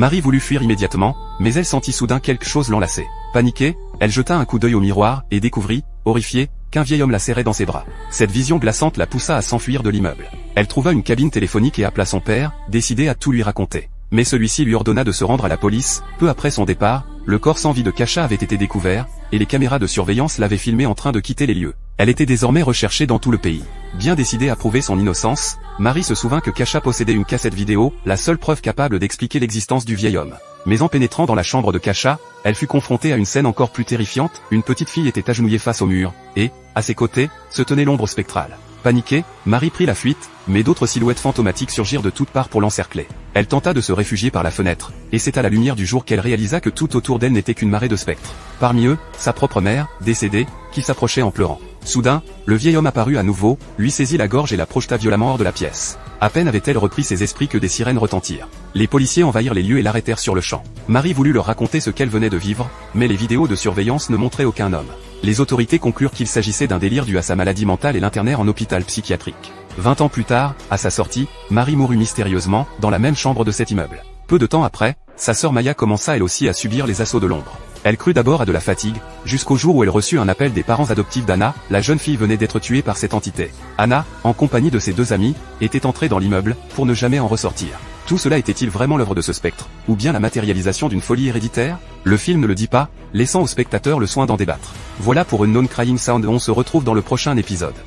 Marie voulut fuir immédiatement, mais elle sentit soudain quelque chose l'enlacer. Paniquée, elle jeta un coup d'œil au miroir et découvrit, horrifiée, qu'un vieil homme la serrait dans ses bras. Cette vision glaçante la poussa à s'enfuir de l'immeuble. Elle trouva une cabine téléphonique et appela son père, décidée à tout lui raconter. Mais celui-ci lui ordonna de se rendre à la police. Peu après son départ, le corps sans vie de Kasha avait été découvert, et les caméras de surveillance l'avaient filmé en train de quitter les lieux. Elle était désormais recherchée dans tout le pays. Bien décidée à prouver son innocence, Marie se souvint que Kasha possédait une cassette vidéo, la seule preuve capable d'expliquer l'existence du vieil homme. Mais en pénétrant dans la chambre de Kasha, elle fut confrontée à une scène encore plus terrifiante. Une petite fille était agenouillée face au mur, et, à ses côtés, se tenait l'ombre spectrale. Paniquée, Marie prit la fuite, mais d'autres silhouettes fantomatiques surgirent de toutes parts pour l'encercler. Elle tenta de se réfugier par la fenêtre, et c'est à la lumière du jour qu'elle réalisa que tout autour d'elle n'était qu'une marée de spectres. Parmi eux, sa propre mère, décédée, qui s'approchait en pleurant. Soudain, le vieil homme apparut à nouveau, lui saisit la gorge et la projeta violemment hors de la pièce. À peine avait-elle repris ses esprits que des sirènes retentirent. Les policiers envahirent les lieux et l'arrêtèrent sur le champ. Marie voulut leur raconter ce qu'elle venait de vivre, mais les vidéos de surveillance ne montraient aucun homme. Les autorités conclurent qu'il s'agissait d'un délire dû à sa maladie mentale et l'internèrent en hôpital psychiatrique. 20 ans plus tard, à sa sortie, Marie mourut mystérieusement, dans la même chambre de cet immeuble. Peu de temps après, sa sœur Maya commença elle aussi à subir les assauts de l'ombre. Elle crut d'abord à de la fatigue, jusqu'au jour où elle reçut un appel des parents adoptifs d'Anna. La jeune fille venait d'être tuée par cette entité. Anna, en compagnie de ses deux amis, était entrée dans l'immeuble, pour ne jamais en ressortir. Tout cela était-il vraiment l'œuvre de ce spectre, ou bien la matérialisation d'une folie héréditaire? Le film ne le dit pas, laissant au spectateur le soin d'en débattre. Voilà pour une Non Crying Sound, on se retrouve dans le prochain épisode.